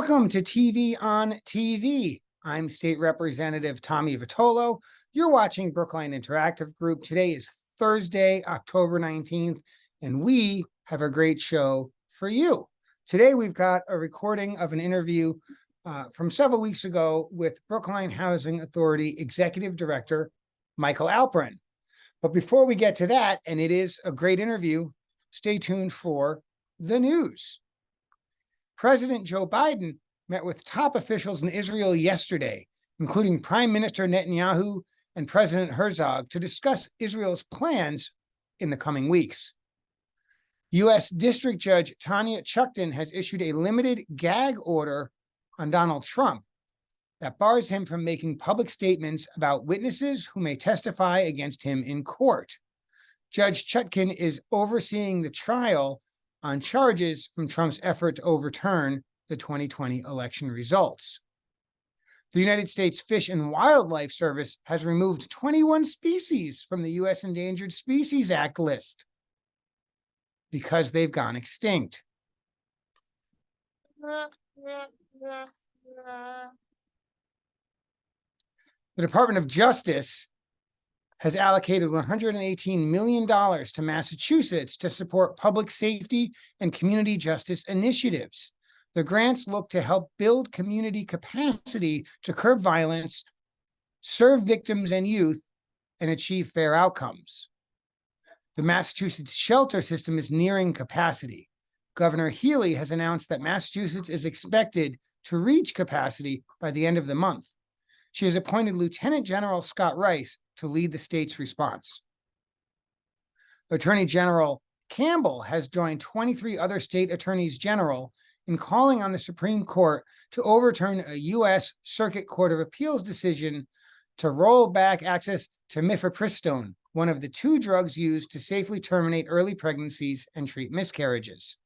Welcome to TV on TV. I'm State Representative Tommy Vitolo. You're watching Brookline Interactive Group. Today is Thursday, October 19th, and we have a great show for you. Today, we've got a recording of an interview from several weeks ago with Brookline Housing Authority Executive Director Michael Alperin. But before we get to that, and it is a great interview, stay tuned for the news. President Joe Biden met with top officials in Israel yesterday, including Prime Minister Netanyahu and President Herzog, to discuss Israel's plans in the coming weeks. U.S. District Judge Tanya Chutkan has issued a limited gag order on Donald Trump that bars him from making public statements about witnesses who may testify against him in court. Judge Chutkan is overseeing the trial on charges from Trump's effort to overturn the 2020 election results. The United States Fish and Wildlife Service has removed 21 species from the U.S. Endangered Species Act list because they've gone extinct. The Department of Justice has allocated $118 million to Massachusetts to support public safety and community justice initiatives. The grants look to help build community capacity to curb violence, serve victims and youth, and achieve fair outcomes. The Massachusetts shelter system is nearing capacity. Governor Healy has announced that Massachusetts is expected to reach capacity by the end of the month. She has appointed Lieutenant General Scott Rice to lead the state's response. Attorney General Campbell has joined 23 other state attorneys general in calling on the Supreme Court to overturn a U.S. Circuit Court of Appeals decision to roll back access to mifepristone, one of the two drugs used to safely terminate early pregnancies and treat miscarriages.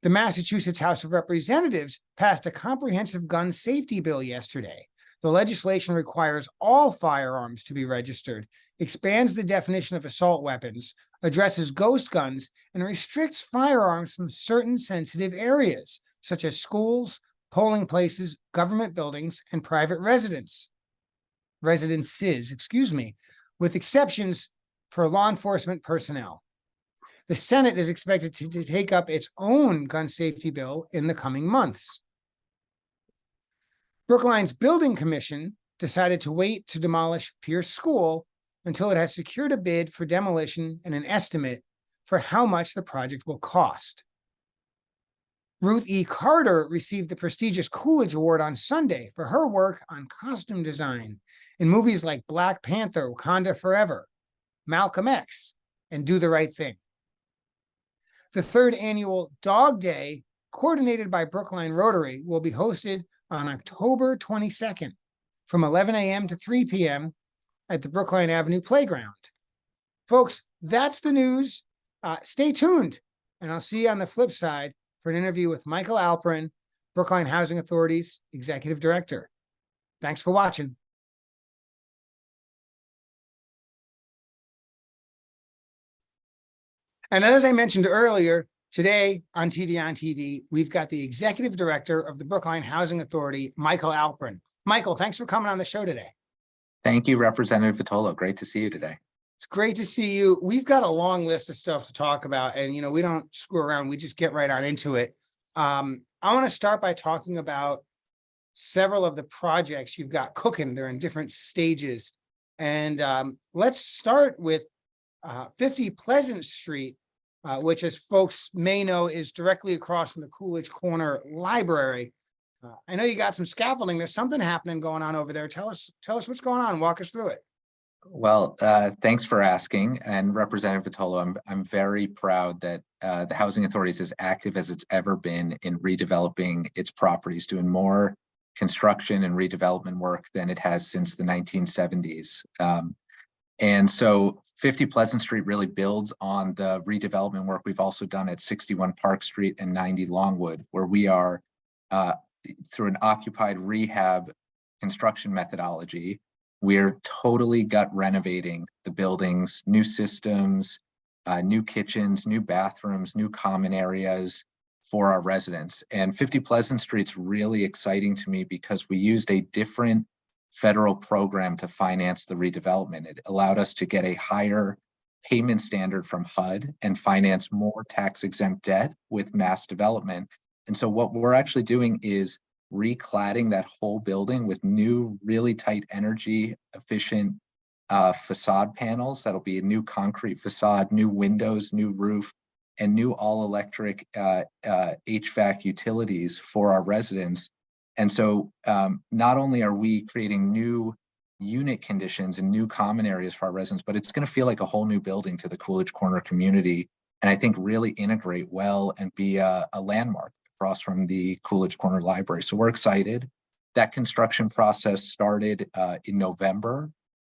The Massachusetts House of Representatives passed a comprehensive gun safety bill yesterday. The legislation requires all firearms to be registered, expands the definition of assault weapons, addresses ghost guns, and restricts firearms from certain sensitive areas, such as schools, polling places, government buildings, and private residences, with exceptions for law enforcement personnel. The Senate is expected to take up its own gun safety bill in the coming months. Brookline's Building Commission decided to wait to demolish Pierce School until it has secured a bid for demolition and an estimate for how much the project will cost. Ruth E. Carter received the prestigious Coolidge Award on Sunday for her work on costume design in movies like Black Panther, Wakanda Forever, Malcolm X, and Do the Right Thing. The third annual Dog Day, coordinated by Brookline Rotary, will be hosted on October 22nd from 11 a.m. to 3 p.m. at the Brookline Avenue Playground. Folks, that's the news. Stay tuned, and I'll see you on the flip side for an interview with Michael Alperin, Brookline Housing Authority's Executive Director. Thanks for watching. And as I mentioned earlier, today on TV, we've got the Executive Director of the Brookline Housing Authority, Michael Alperin. Michael, thanks for coming on the show today. Thank you, Representative Vitolo. Great to see you today. It's great to see you. We've got a long list of stuff to talk about, and we don't screw around. We just get right on into it. I want to start by talking about several of the projects you've got cooking. They're in different stages. And let's start with 50 Pleasant Street, which, as folks may know, is directly across from the Coolidge Corner Library. I know you got some scaffolding. There's something happening going on over there. Tell us what's going on. Walk us through it. Well, thanks for asking. And Representative Vitolo, I'm very proud that the Housing Authority is as active as it's ever been in redeveloping its properties, doing more construction and redevelopment work than it has since the 1970s. And so 50 Pleasant Street really builds on the redevelopment work we've also done at 61 Park Street and 90 Longwood, where we are, through an occupied rehab construction methodology, we're totally gut renovating the buildings, new systems, new kitchens, new bathrooms, new common areas, for our residents. And 50 Pleasant Street's really exciting to me because we used a different federal program to finance the redevelopment. It allowed us to get a higher payment standard from HUD and finance more tax exempt debt with mass development. And so what we're actually doing is recladding that whole building with new, really tight, energy efficient facade panels. That'll be a new concrete facade, new windows, new roof, and new all-electric HVAC utilities for our residents. And so not only are we creating new unit conditions and new common areas for our residents, but it's going to feel like a whole new building to the Coolidge Corner community. And I think really integrate well and be a landmark across from the Coolidge Corner Library. So we're excited. That construction process started in November,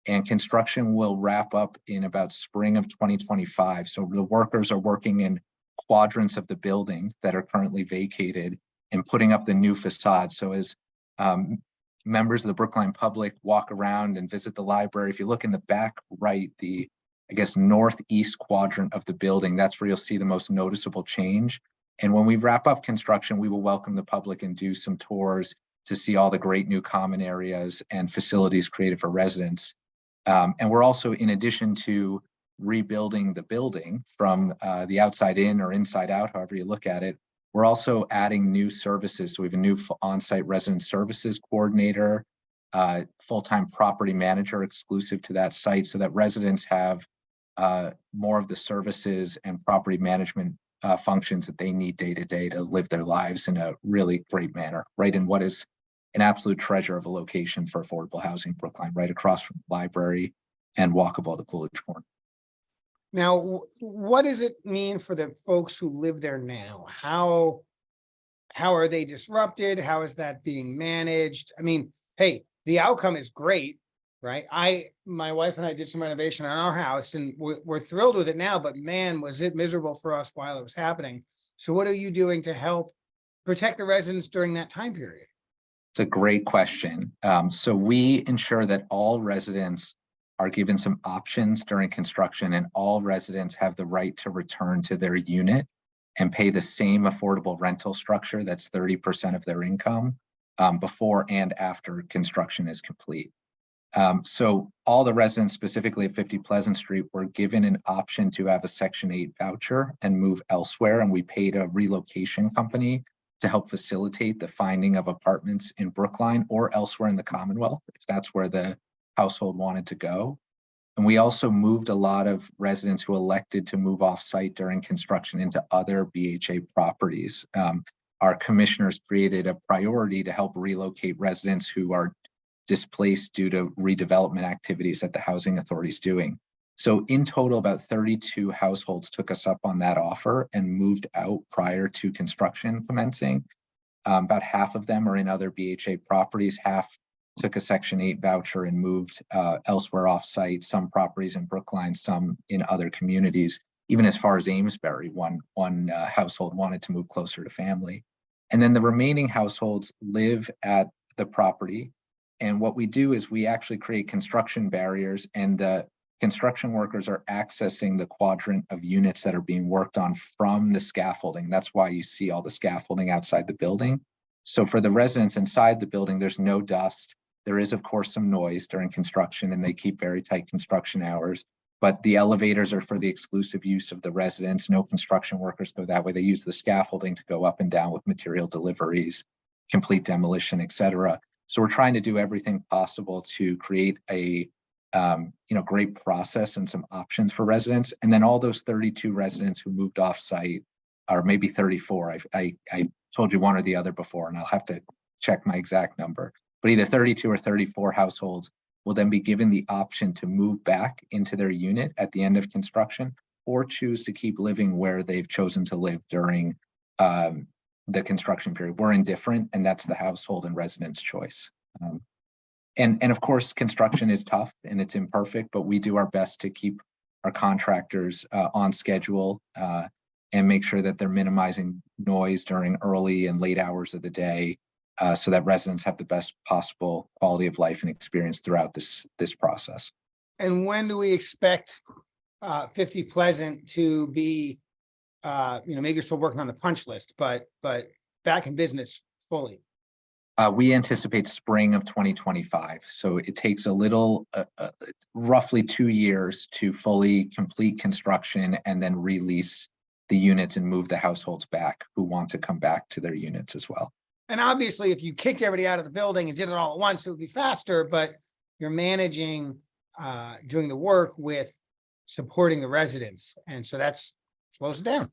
and construction will wrap up in about spring of 2025. So the workers are working in quadrants of the building that are currently vacated and putting up the new facade. So as members of the Brookline public walk around and visit the library, if you look in the back right, the, I guess, northeast quadrant of the building, that's where you'll see the most noticeable change. And when we wrap up construction, we will welcome the public and do some tours to see all the great new common areas and facilities created for residents. And we're also, in addition to rebuilding the building from the outside in or inside out, however you look at it, we're also adding new services. So we have a new on-site resident services coordinator, full-time property manager exclusive to that site, so that residents have more of the services and property management functions that they need day to day to live their lives in a really great manner, right in what is an absolute treasure of a location for affordable housing, Brookline, right across from the library and walkable to Coolidge Corner. Now, what does it mean for the folks who live there now? How are they disrupted? How is that being managed? I mean, hey, the outcome is great, right? My wife and I did some renovation on our house, and we're thrilled with it now, but man, was it miserable for us while it was happening. So what are you doing to help protect the residents during that time period? It's a great question. So we ensure that all residents are given some options during construction, and all residents have the right to return to their unit and pay the same affordable rental structure that's 30% of their income before and after construction is complete. So all the residents, specifically at 50 Pleasant Street, were given an option to have a Section 8 voucher and move elsewhere, and we paid a relocation company to help facilitate the finding of apartments in Brookline or elsewhere in the Commonwealth, if that's where the household wanted to go. And we also moved a lot of residents who elected to move off-site during construction into other BHA properties. Our commissioners created a priority to help relocate residents who are displaced due to redevelopment activities that the housing authority is doing. So in total, about 32 households took us up on that offer and moved out prior to construction commencing. About half of them are in other BHA properties, half took a Section 8 voucher and moved elsewhere off-site, some properties in Brookline, some in other communities, even as far as Amesbury. One household wanted to move closer to family. And then the remaining households live at the property. And what we do is we actually create construction barriers, and the construction workers are accessing the quadrant of units that are being worked on from the scaffolding. That's why you see all the scaffolding outside the building. So for the residents inside the building, there's no dust. There is, of course, some noise during construction, and they keep very tight construction hours. But the elevators are for the exclusive use of the residents. No construction workers go that way. They use the scaffolding to go up and down with material deliveries, complete demolition, et cetera. So we're trying to do everything possible to create a great process and some options for residents. And then all those 32 residents who moved off site, or maybe 34, I told you one or the other before, and I'll have to check my exact number, but either 32 or 34 households will then be given the option to move back into their unit at the end of construction, or choose to keep living where they've chosen to live during the construction period. We're indifferent, and that's the household and resident's choice. And of course, construction is tough and it's imperfect, but we do our best to keep our contractors on schedule and make sure that they're minimizing noise during early and late hours of the day so that residents have the best possible quality of life and experience throughout this process. And when do we expect 50 Pleasant to be maybe you're still working on the punch list, but back in business fully? We anticipate spring of 2025. So it takes a little, roughly 2 years to fully complete construction and then release the units and move the households back who want to come back to their units as well. And obviously, if you kicked everybody out of the building and did it all at once, it would be faster, but you're managing, doing the work with supporting the residents. And so that's slows it down.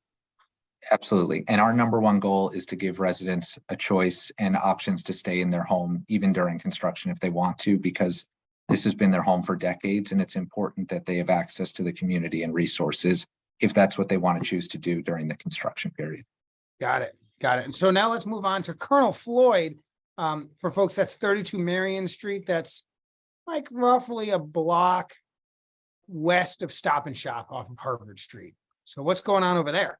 Absolutely. And our number one goal is to give residents a choice and options to stay in their home, even during construction if they want to, because this has been their home for decades. And it's important that they have access to the community and resources if that's what they want to choose to do during the construction period. Got it. Got it. And so now let's move on to Colonel Floyd. For folks, that's 32 Marion Street. That's like roughly a block west of Stop and Shop off of Harvard Street. So what's going on over there?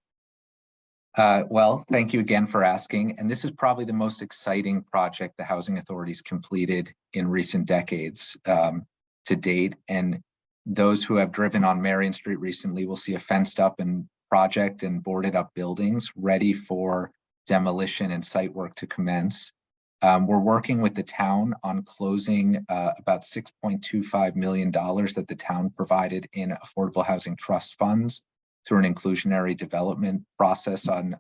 Well, thank you again for asking. And this is probably the most exciting project the Housing Authority's completed in recent decades to date. And those who have driven on Marion Street recently will see a fenced up and project and boarded up buildings ready for demolition and site work to commence. We're working with the town on closing about $6.25 million that the town provided in affordable housing trust funds through an inclusionary development process on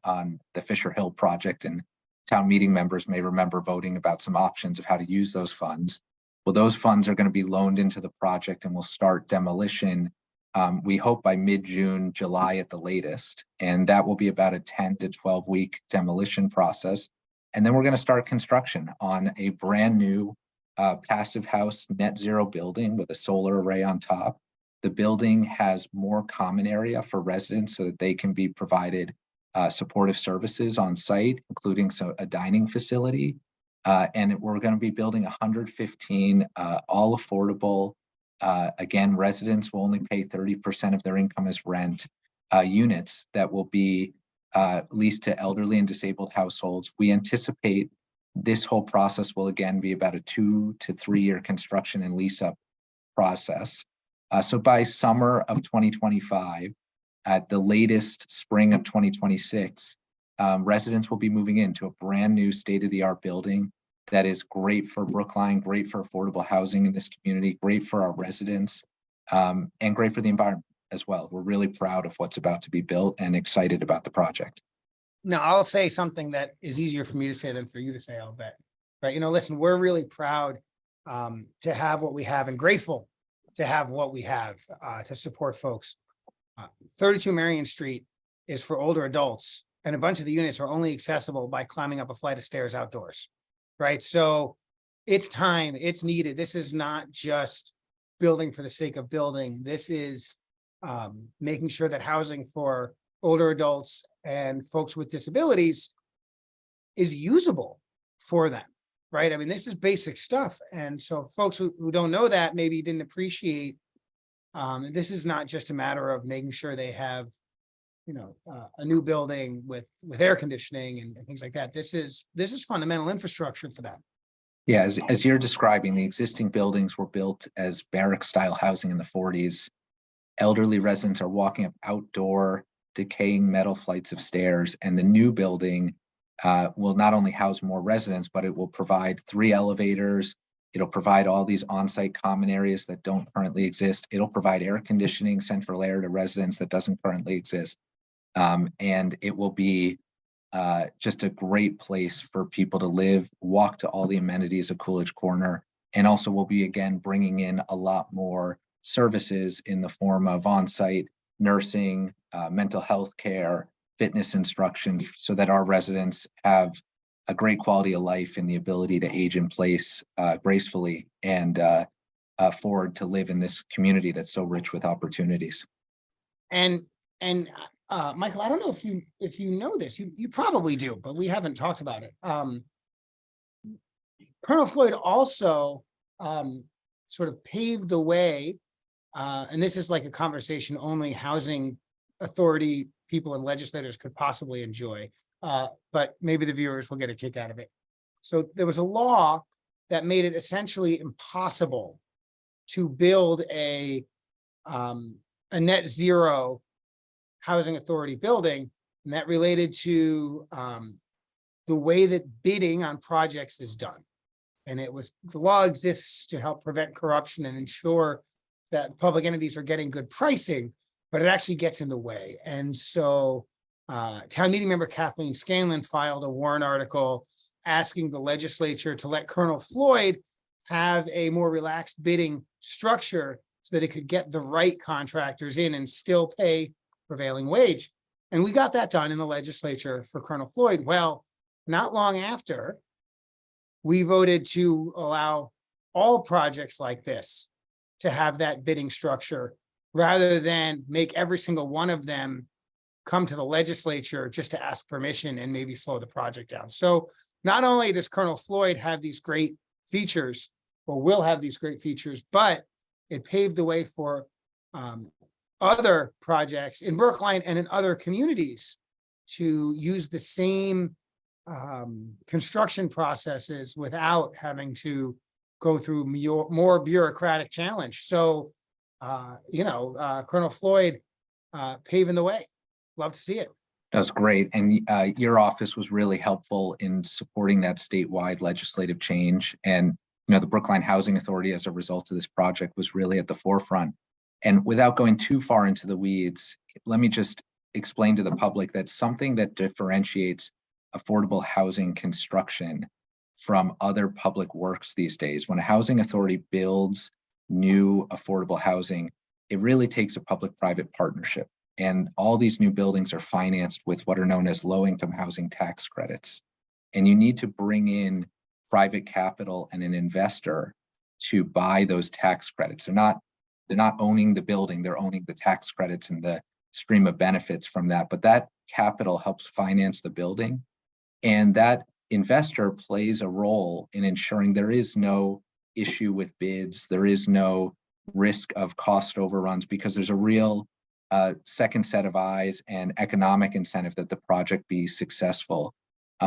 the Fisher Hill project. And town meeting members may remember voting about some options of how to use those funds. Well, those funds are going to be loaned into the project and will start demolition, we hope by mid-June, July at the latest. And that will be about a 10 to 12 week demolition process. And then we're going to start construction on a brand new passive house net zero building with a solar array on top. The building has more common area for residents so that they can be provided supportive services on site, including a dining facility. And we're going to be building 115 all affordable. Again, residents will only pay 30% of their income as rent units that will be leased to elderly and disabled households. We anticipate this whole process will again be about a 2 to 3 year construction and lease up process. So by summer of 2025, at the latest spring of 2026, residents will be moving into a brand new state-of-the-art building that is great for Brookline, great for affordable housing in this community, great for our residents, and great for the environment as well. We're really proud of what's about to be built and excited about the project. Now, I'll say something that is easier for me to say than for you to say, I'll bet. Right? Listen, we're really proud to have what we have and grateful to have what we have to support folks. 32 Marion Street is for older adults, and a bunch of the units are only accessible by climbing up a flight of stairs outdoors, right? So it's time, it's needed. This is not just building for the sake of building. This is making sure that housing for older adults and folks with disabilities is usable for them. Right. I mean, this is basic stuff. And so folks who don't know that maybe didn't appreciate this is not just a matter of making sure they have, a new building with air conditioning and things like that. This is fundamental infrastructure for them. Yeah, as you're describing, the existing buildings were built as barrack style housing in the 40s. Elderly residents are walking up outdoor, decaying metal flights of stairs, and the new building will not only house more residents, but it will provide 3 elevators. It'll provide all these on-site common areas that don't currently exist. It'll provide air conditioning, central air to residents that doesn't currently exist. And it will be just a great place for people to live, walk to all the amenities of Coolidge Corner, and also will be, again, bringing in a lot more services in the form of on-site nursing, mental health care, fitness instruction, so that our residents have a great quality of life and the ability to age in place gracefully and afford to live in this community that's so rich with opportunities. And Michael, I don't know if you know this, you probably do, but we haven't talked about it. Colonel Floyd also sort of paved the way, and this is like a conversation only Housing Authority people and legislators could possibly enjoy, but maybe the viewers will get a kick out of it. So there was a law that made it essentially impossible to build a net zero housing authority building and that related to the way that bidding on projects is done. And it was, the law exists to help prevent corruption and ensure that public entities are getting good pricing, but it actually gets in the way. And so town meeting member Kathleen Scanlon filed a warrant article asking the legislature to let Colonel Floyd have a more relaxed bidding structure so that it could get the right contractors in and still pay prevailing wage. And we got that done in the legislature for Colonel Floyd. Well, not long after, we voted to allow all projects like this to have that bidding structure rather than make every single one of them come to the legislature just to ask permission and maybe slow the project down. So not only does Colonel Floyd have these great features, or will have these great features, but it paved the way for other projects in Brookline and in other communities to use the same construction processes without having to go through more bureaucratic challenge. So, Colonel Floyd paving the way. Love to see it. That was great. And your office was really helpful in supporting that statewide legislative change. And, the Brookline Housing Authority, as a result of this project, was really at the forefront. And without going too far into the weeds, let me just explain to the public that something that differentiates affordable housing construction from other public works these days, when a housing authority builds new affordable housing, it really takes a public-private partnership. And all these new buildings are financed with what are known as low-income housing tax credits. And you need to bring in private capital and an investor to buy those tax credits. They're not owning the building, they're owning the tax credits and the stream of benefits from that. But that capital helps finance the building. And that investor plays a role in ensuring there is no issue with bids, there is no risk of cost overruns, because there's a real second set of eyes and economic incentive that the project be successful.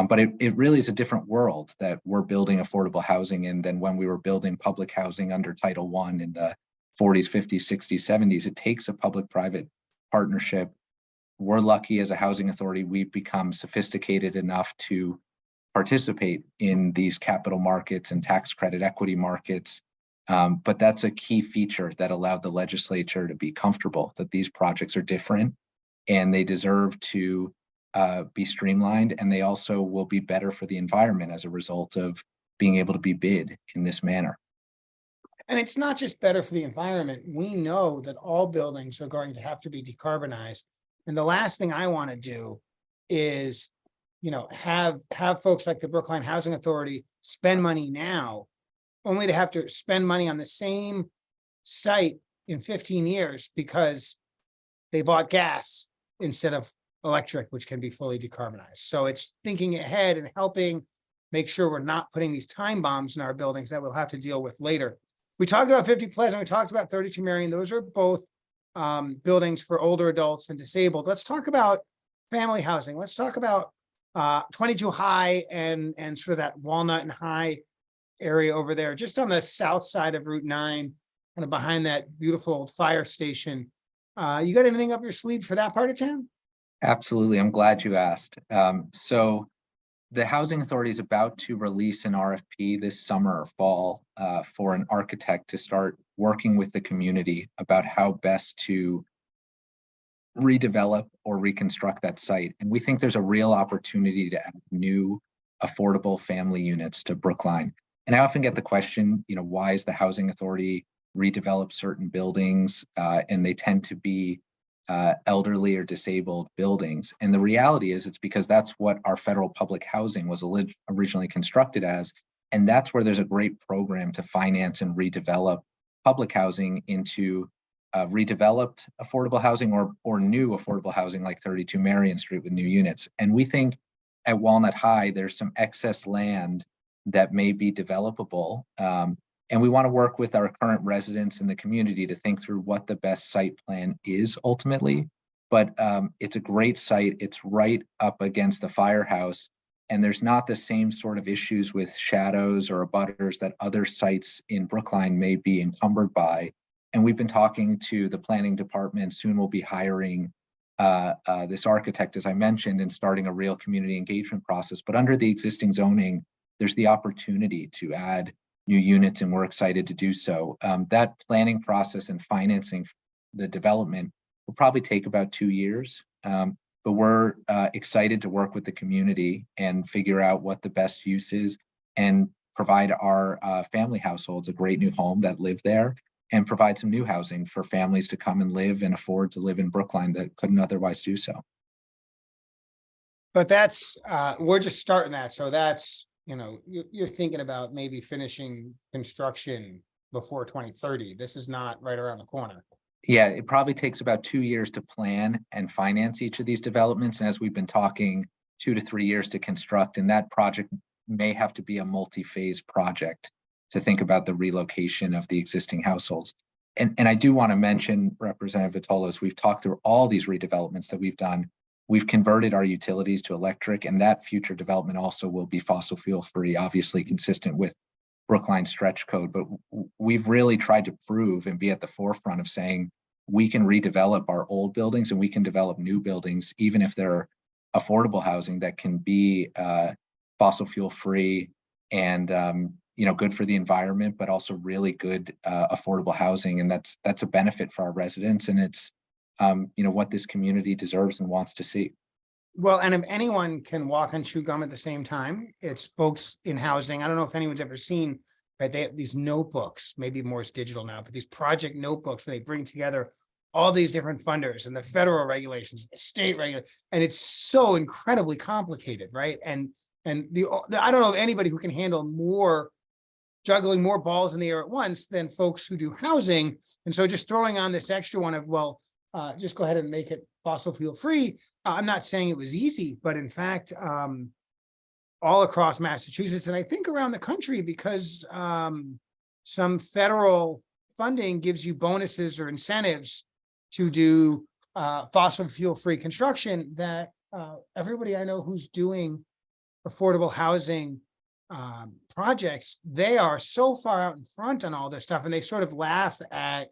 But it really is a different world that we're building affordable housing in than when we were building public housing under Title I in the 40s, 50s, 60s, 70s. It takes a public-private partnership. We're lucky as a housing authority, we've become sophisticated enough to participate in these capital markets and tax credit equity markets. But that's a key feature that allowed the legislature to be comfortable that these projects are different and they deserve to be streamlined, and they also will be better for the environment as a result of being able to be bid in this manner. And it's not just better for the environment. We know that all buildings are going to have to be decarbonized. And the last thing I want to do is, have folks like the Brookline Housing Authority spend money now, only to have to spend money on the same site in 15 years because they bought gas instead of electric, which can be fully decarbonized. So it's thinking ahead and helping make sure we're not putting these time bombs in our buildings that we'll have to deal with later. We talked about 50 Pleasant, we talked about 32 Marion. Those are both buildings for older adults and disabled. Let's talk about family housing. Let's talk about 22 High and sort of that Walnut and High area over there, just on the south side of Route 9, kind of behind that beautiful old fire station. You got anything up your sleeve for that part of town? Absolutely. I'm glad you asked. So the Housing Authority is about to release an RFP this summer or fall for an architect to start working with the community about how best to redevelop or reconstruct that site. And we think there's a real opportunity to add new affordable family units to Brookline. And I often get the question, why is the Housing Authority redevelop certain buildings and they tend to be elderly or disabled buildings? And the reality is it's because that's what our federal public housing was originally constructed as. And that's where there's a great program to finance and redevelop public housing into redeveloped affordable housing or new affordable housing like 32 Marion Street with new units. And we think at Walnut High, there's some excess land that may be developable. And we want to work with our current residents in the community to think through what the best site plan is ultimately. But it's a great site. It's right up against the firehouse. And there's not the same sort of issues with shadows or abutters that other sites in Brookline may be encumbered by. And we've been talking to the planning department. Soon we'll be hiring this architect, as I mentioned, and starting a real community engagement process. But under the existing zoning, there's the opportunity to add new units, and we're excited to do so. That planning process and financing the development will probably take about 2 years. But we're excited to work with the community and figure out what the best use is and provide our family households a great new home that live there, and provide some new housing for families to come and live and afford to live in Brookline that couldn't otherwise do so. But that's, we're just starting that. So that's, you're thinking about maybe finishing construction before 2030. This is not right around the corner. Yeah, it probably takes about 2 years to plan and finance each of these developments. And as we've been talking, 2 to 3 years to construct, and that project may have to be a multi-phase project to think about the relocation of the existing households. And I do want to mention, Representative Vitolo, as we've talked through all these redevelopments that we've done, we've converted our utilities to electric, and that future development also will be fossil fuel free, obviously consistent with Brookline stretch code. But we've really tried to prove and be at the forefront of saying we can redevelop our old buildings and we can develop new buildings, even if they're affordable housing, that can be fossil fuel free and good for the environment, but also really good affordable housing. And that's a benefit for our residents, and it's what this community deserves and wants to see. Well, and if anyone can walk and chew gum at the same time, it's folks in housing. I don't know if anyone's ever seen, right? They have these notebooks, maybe more is digital now, but these project notebooks where they bring together all these different funders and the federal regulations, the state regulations, and it's so incredibly complicated, right? And the I don't know of anybody who can handle juggling more balls in the air at once than folks who do housing. And so just throwing on this extra one of, just go ahead and make it fossil fuel free. I'm not saying it was easy, but in fact, all across Massachusetts, and I think around the country, because some federal funding gives you bonuses or incentives to do fossil fuel free construction, that everybody I know who's doing affordable housing projects, they are so far out in front on all this stuff, and they sort of laugh at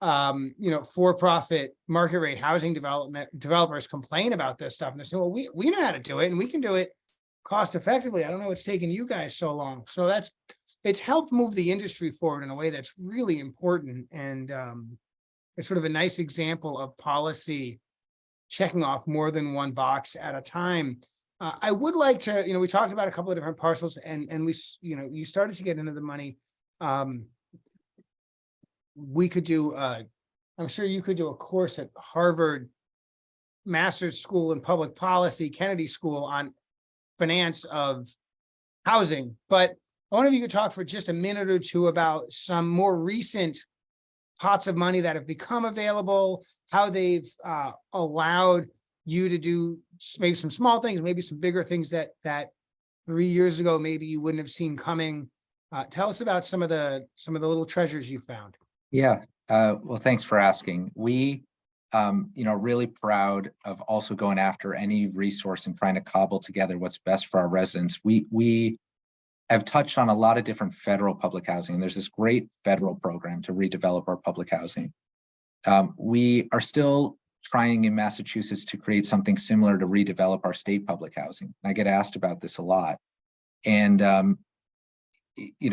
for-profit market rate housing developers complain about this stuff, and they say, well, we know how to do it and we can do it cost effectively. I don't know what's taken you guys so long. So it's helped move the industry forward in a way that's really important, and it's sort of a nice example of policy checking off more than one box at a time. I would like to, we talked about a couple of different parcels, and we, you started to get into the money. We could do, I'm sure you could do a course at Harvard Master's School in Public Policy, Kennedy School, on finance of housing. But I wonder if you could talk for just a minute or two about some more recent pots of money that have become available, how they've allowed you to do maybe some small things, maybe some bigger things that 3 years ago maybe you wouldn't have seen coming. Tell us about some of the little treasures you found. Yeah, well, thanks for asking. We, really proud of also going after any resource and trying to cobble together what's best for our residents. We have touched on a lot of different federal public housing, and there's this great federal program to redevelop our public housing. We are still trying in Massachusetts to create something similar to redevelop our state public housing. I get asked about this a lot. And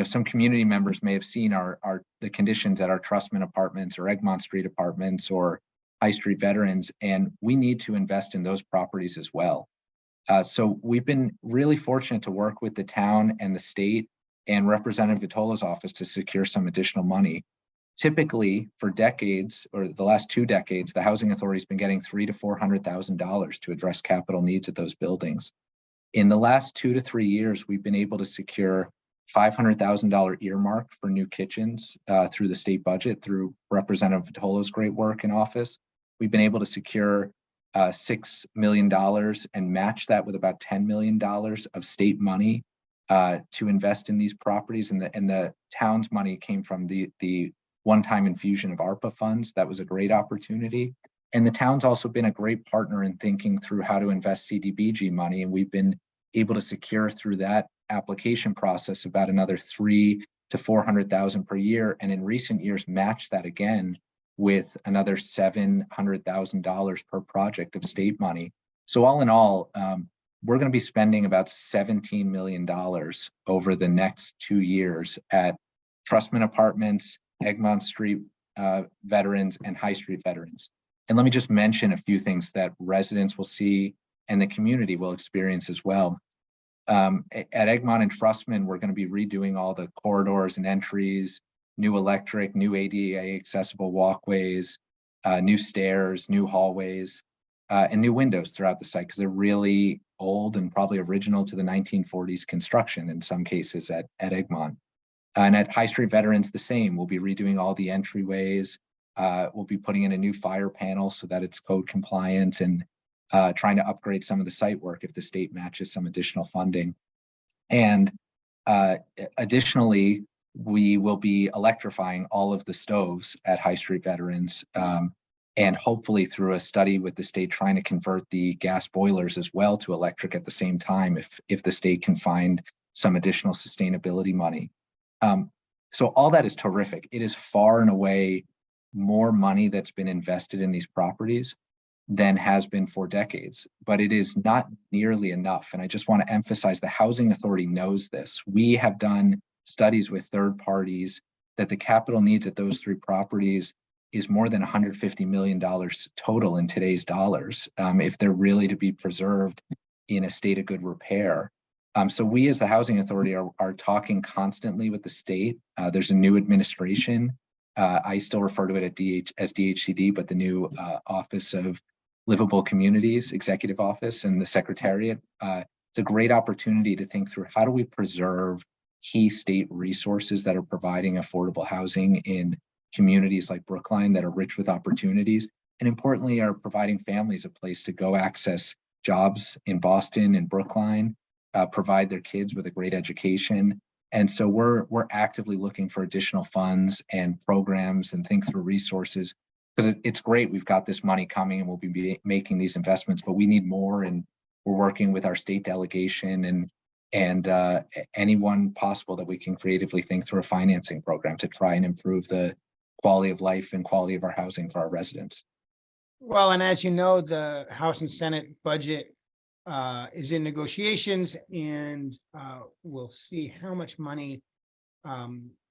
some community members may have seen the conditions at our Trustman Apartments or Egmont Street Apartments or High Street Veterans, and we need to invest in those properties as well. So we've been really fortunate to work with the town and the state and Representative Vitolo's office to secure some additional money. Typically, for decades, or the last 2 decades, the Housing Authority has been getting $300,000 to $400,000 to address capital needs at those buildings. In the last 2 to 3 years, we've been able to secure $500,000 earmark for new kitchens through the state budget, through Representative Vitolo's great work in office. We've been able to secure $6 million and match that with about $10 million of state money to invest in these properties. And the town's money came from the one-time infusion of ARPA funds. That was a great opportunity. And the town's also been a great partner in thinking through how to invest CDBG money. And we've been able to secure through that application process about another $300,000 to $400,000 per year. And in recent years, match that again with another $700,000 per project of state money. So all in all, we're going to be spending about $17 million over the next 2 years at Trustman Apartments, Egmont Street veterans, and High Street veterans. And let me just mention a few things that residents will see and the community will experience as well. At Egmont and Trustman, we're going to be redoing all the corridors and entries, new electric, new ADA accessible walkways, new stairs, new hallways, and new windows throughout the site because they're really old and probably original to the 1940s construction in some cases at Egmont. And at High Street Veterans, the same. We'll be redoing all the entryways. We'll be putting in a new fire panel so that it's code compliant and trying to upgrade some of the site work if the state matches some additional funding. And additionally, we will be electrifying all of the stoves at High Street Veterans, and hopefully through a study with the state trying to convert the gas boilers as well to electric at the same time if the state can find some additional sustainability money. So all that is terrific. It is far and away more money that's been invested in these properties than has been for decades, but it is not nearly enough. And I just want to emphasize the Housing Authority knows this. We have done studies with third parties that the capital needs at those 3 properties is more than $150 million total in today's dollars, if they're really to be preserved in a state of good repair. So we as the Housing Authority are talking constantly with the state. There's a new administration. I still refer to it as DHCD, but the new Office of Livable Communities, Executive Office, and the Secretariat. It's a great opportunity to think through how do we preserve key state resources that are providing affordable housing in communities like Brookline that are rich with opportunities, and importantly, are providing families a place to go access jobs in Boston and Brookline, provide their kids with a great education. And so we're actively looking for additional funds and programs and think through resources because it's great. We've got this money coming and we'll be making these investments, but we need more. And we're working with our state delegation and anyone possible that we can creatively think through a financing program to try and improve the quality of life and quality of our housing for our residents. Well, and as you know, the House and Senate budget is in negotiations, and we'll see how much money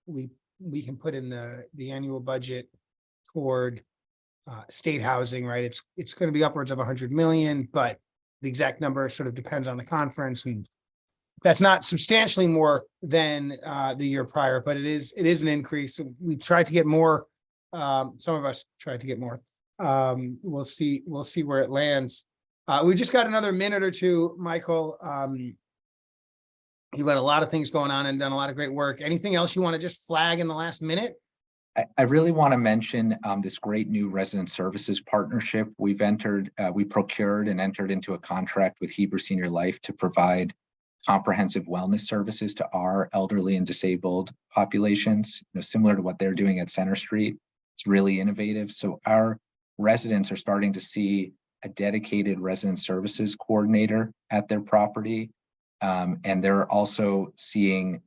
we can put in the annual budget toward state housing. Right, it's going to be upwards of 100 million, but the exact number sort of depends on the conference, and that's not substantially more than the year prior, but it is an increase. We tried to get more. Some of us tried to get more. We'll see where it lands. We just got another minute or two, Michael. You've got a lot of things going on and done a lot of great work. Anything else you want to just flag in the last minute? I really want to mention this great new resident services partnership. We procured and entered into a contract with Heber Senior Life to provide comprehensive wellness services to our elderly and disabled populations, similar to what they're doing at Center Street. It's really innovative. So our residents are starting to see a dedicated resident services coordinator at their property. And they're also seeing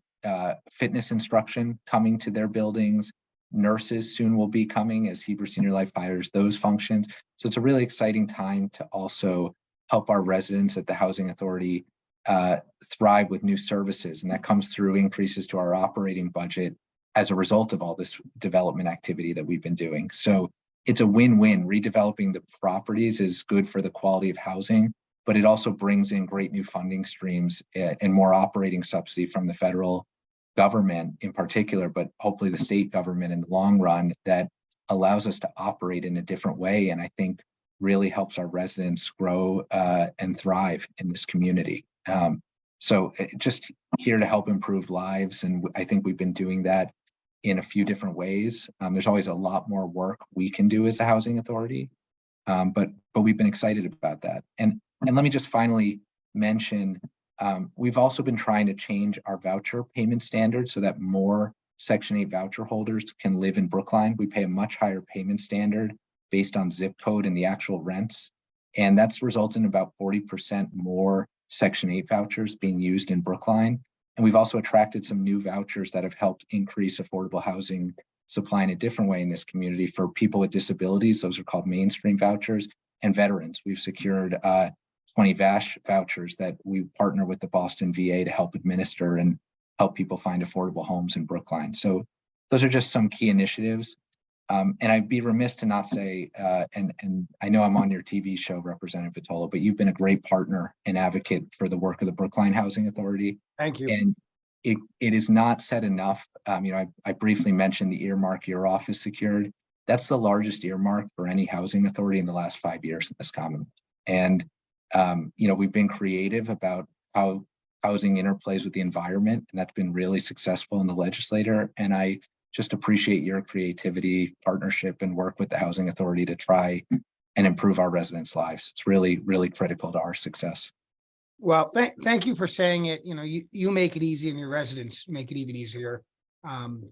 fitness instruction coming to their buildings. Nurses soon will be coming as Heber Senior Life hires those functions. So it's a really exciting time to also help our residents at the Housing Authority thrive with new services. And that comes through increases to our operating budget as a result of all this development activity that we've been doing. So it's a win-win. Redeveloping the properties is good for the quality of housing, but it also brings in great new funding streams and more operating subsidy from the federal government in particular, but hopefully the state government in the long run that allows us to operate in a different way. And I think really helps our residents grow and thrive in this community. So just here to help improve lives. And I think we've been doing that in a few different ways. There's always a lot more work we can do as the Housing Authority, but we've been excited about that. And let me just finally mention, we've also been trying to change our voucher payment standards so that more Section 8 voucher holders can live in Brookline. We pay a much higher payment standard based on zip code and the actual rents. And that's resulted in about 40% more Section 8 vouchers being used in Brookline. And we've also attracted some new vouchers that have helped increase affordable housing supply in a different way in this community for people with disabilities. Those are called mainstream vouchers, and veterans. We've secured 20 VASH vouchers that we partner with the Boston VA to help administer and help people find affordable homes in Brookline. So those are just some key initiatives. And I'd be remiss to not say, and I know I'm on your TV show, Representative Vitolo, but you've been a great partner and advocate for the work of the Brookline Housing Authority. Thank you. And it is not said enough. I briefly mentioned the earmark your office secured. That's the largest earmark for any housing authority in the last 5 years in this Commonwealth. And we've been creative about how housing interplays with the environment, and that's been really successful in the legislature. And I just appreciate your creativity, partnership, and work with the Housing Authority to try and improve our residents' lives. It's really, really critical to our success. Well, thank you for saying it. You make it easy and your residents make it even easier.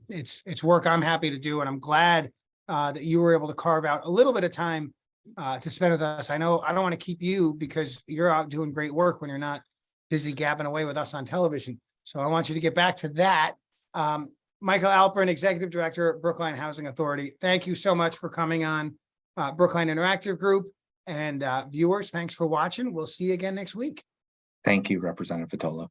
It's work I'm happy to do, and I'm glad that you were able to carve out a little bit of time to spend with us. I know I don't want to keep you because you're out doing great work when you're not busy gabbing away with us on television. So I want you to get back to that. Michael Alperin, Executive Director at Brookline Housing Authority. Thank you so much for coming on Brookline Interactive Group. And viewers, thanks for watching. We'll see you again next week. Thank you, Representative Vitolo.